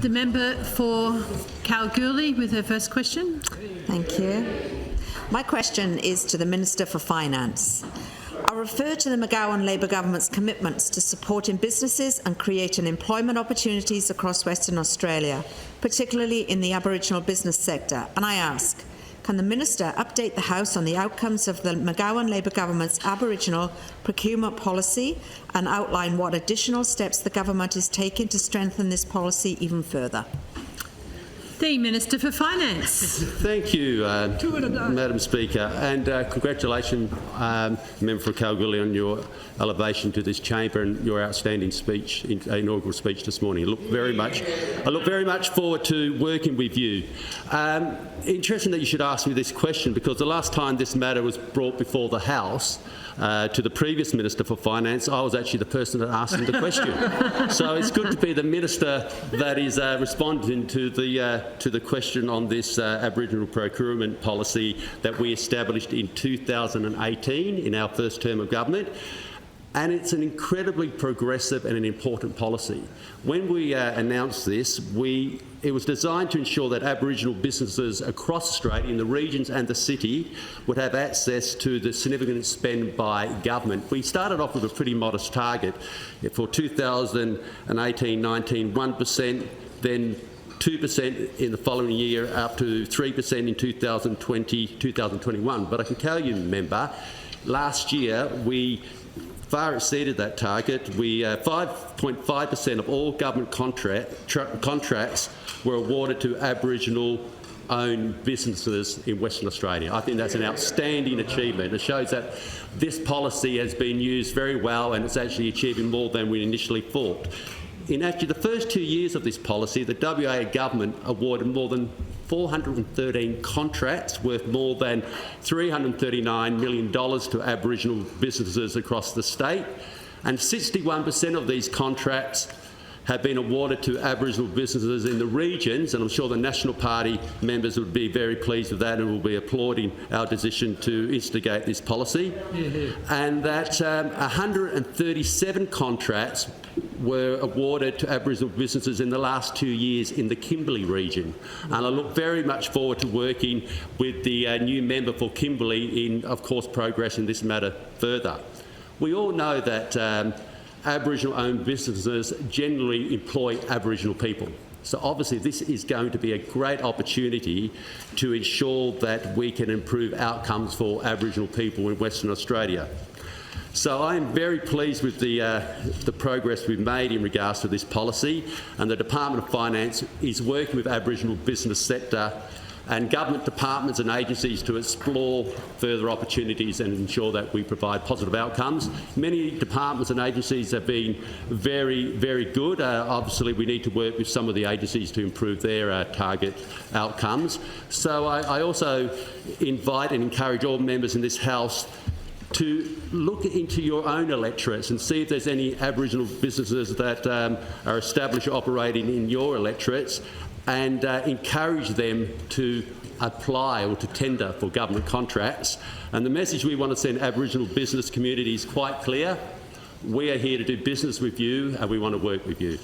The member for Kalgoorlie with her first question. Thank you. My question is to the Minister for Finance. I refer to the McGowan Labor government's commitments to supporting businesses and creating employment opportunities across Western Australia, particularly in the Aboriginal business sector, and I ask, can the Minister update the House on the outcomes of the McGowan Labor government's Aboriginal Procurement policy and outline what additional steps the government is taking to strengthen this policy even further? The Minister for Finance. Thank you, Madam Speaker, and congratulations, Member for Kalgoorlie, on your elevation to this chamber and your outstanding speech, inaugural speech this morning. I look very much forward to working with you. Interesting that you should ask me this question, because the last time this matter was brought before the House to the previous Minister for Finance, I was actually the person that asked him the question. So it's good to be the Minister that is responding to the question on this Aboriginal procurement policy that we established in 2018 in our first term of government. And it's an incredibly progressive and an important policy. When we announced this, it was designed to ensure that Aboriginal businesses across Australia, in the regions and the city, would have access to the significant spend by government. We started off with a pretty modest target. For 2018-19, 1%, then 2% in the following year, up to 3% in 2020-2021. But I can tell you, Member, last year we far exceeded that target. 5.5% of all government contracts were awarded to Aboriginal-owned businesses in Western Australia. I think that's an outstanding achievement. It shows that this policy has been used very well, and it's actually achieving more than we initially thought. In actually the first 2 years of this policy, the WA government awarded more than 413 contracts worth more than $339 million to Aboriginal businesses across the state, and 61% of these contracts have been awarded to Aboriginal businesses in the regions, and I'm sure the National Party members would be very pleased with that and will be applauding our decision to instigate this policy. And that 137 contracts were awarded to Aboriginal businesses in the last 2 years in the Kimberley region. And I look very much forward to working with the new member for Kimberley in, of course, progressing this matter further. We all know that Aboriginal-owned businesses generally employ Aboriginal people. So obviously this is going to be a great opportunity to ensure that we can improve outcomes for Aboriginal people in Western Australia. So I am very pleased with the progress we've made in regards to this policy, and the Department of Finance is working with Aboriginal business sector and government departments and agencies to explore further opportunities and ensure that we provide positive outcomes. Many departments and agencies have been very, very good. Obviously, we need to work with some of the agencies to improve their target outcomes. So I also invite and encourage all members in this House to look into your own electorates and see if there's any Aboriginal businesses that are established or operating in your electorates, and encourage them to apply or to tender for government contracts. And the message we want to send Aboriginal business community is quite clear. We are here to do business with you, and we want to work with you.